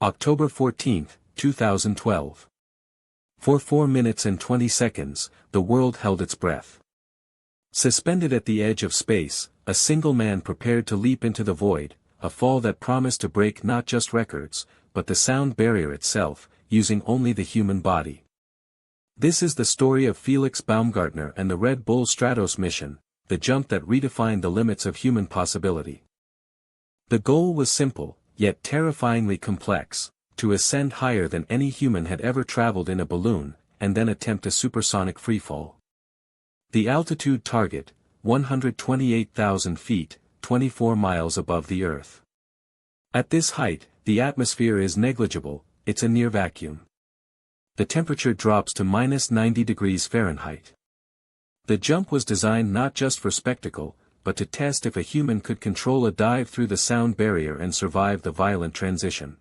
October 14, 2012. For 4 minutes and 20 seconds, the world held its breath. Suspended at the edge of space, a single man prepared to leap into the void, a fall that promised to break not just records, but the sound barrier itself, using only the human body. This is the story of Felix Baumgartner and the Red Bull Stratos mission, the jump that redefined the limits of human possibility. The goal was simple, yet terrifyingly complex: to ascend higher than any human had ever traveled in a balloon, and then attempt a supersonic freefall. The altitude target, 128,000 feet, 24 miles above the Earth. At this height, the atmosphere is negligible, it's a near vacuum. The temperature drops to -90 degrees Fahrenheit. The jump was designed not just for spectacle, but to test if a human could control a dive through the sound barrier and survive the violent transition.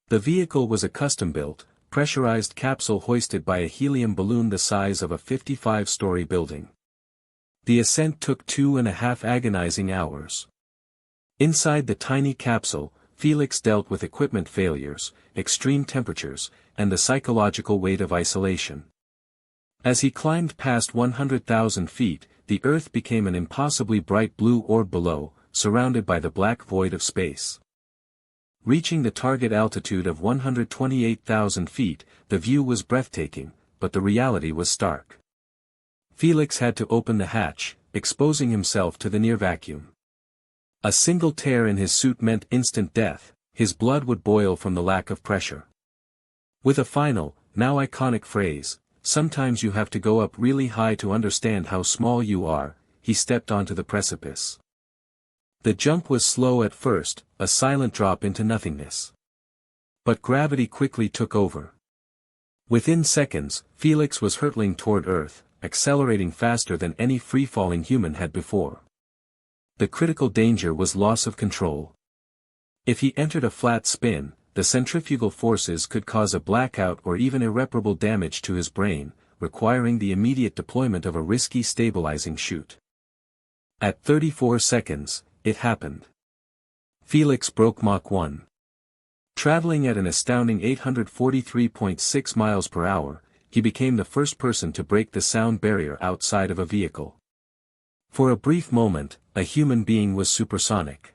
The vehicle was a custom-built, pressurized capsule hoisted by a helium balloon the size of a 55-story building. The ascent took 2.5 agonizing hours. Inside the tiny capsule, Felix dealt with equipment failures, extreme temperatures, and the psychological weight of isolation. As he climbed past 100,000 feet, the Earth became an impossibly bright blue orb below, surrounded by the black void of space. Reaching the target altitude of 128,000 feet, the view was breathtaking, but the reality was stark. Felix had to open the hatch, exposing himself to the near vacuum. A single tear in his suit meant instant death, his blood would boil from the lack of pressure. With a final, now iconic phrase, "Sometimes you have to go up really high to understand how small you are," he stepped onto the precipice. The jump was slow at first, a silent drop into nothingness. But gravity quickly took over. Within seconds, Felix was hurtling toward Earth, accelerating faster than any free-falling human had before. The critical danger was loss of control. If he entered a flat spin, the centrifugal forces could cause a blackout or even irreparable damage to his brain, requiring the immediate deployment of a risky stabilizing chute. At 34 seconds, it happened. Felix broke Mach 1. Traveling at an astounding 843.6 miles per hour, he became the first person to break the sound barrier outside of a vehicle. For a brief moment, a human being was supersonic.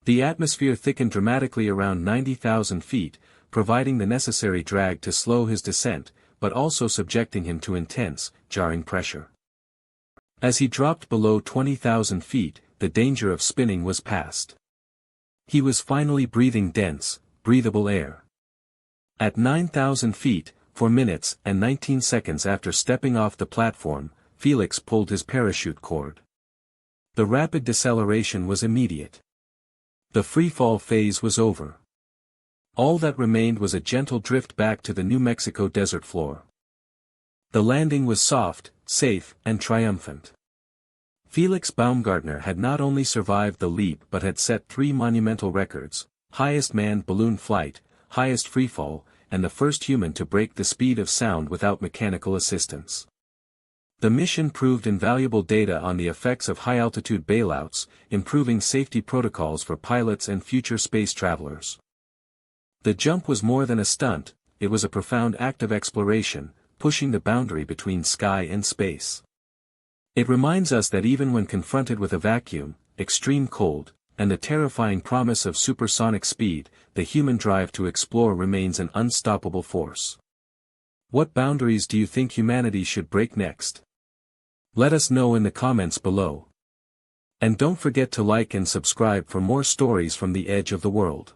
The atmosphere thickened dramatically around 90,000 feet, providing the necessary drag to slow his descent, but also subjecting him to intense, jarring pressure. As he dropped below 20,000 feet, the danger of spinning was past. He was finally breathing dense, breathable air. At 9,000 feet, 4 minutes and 19 seconds after stepping off the platform, Felix pulled his parachute cord. The rapid deceleration was immediate. The freefall phase was over. All that remained was a gentle drift back to the New Mexico desert floor. The landing was soft, safe, and triumphant. Felix Baumgartner had not only survived the leap but had set 3 monumental records: highest manned balloon flight, highest freefall, and the first human to break the speed of sound without mechanical assistance. The mission proved invaluable data on the effects of high-altitude bailouts, improving safety protocols for pilots and future space travelers. The jump was more than a stunt, it was a profound act of exploration, pushing the boundary between sky and space. It reminds us that even when confronted with a vacuum, extreme cold, and the terrifying promise of supersonic speed, the human drive to explore remains an unstoppable force. What boundaries do you think humanity should break next? Let us know in the comments below. And don't forget to like and subscribe for more stories from the edge of the world.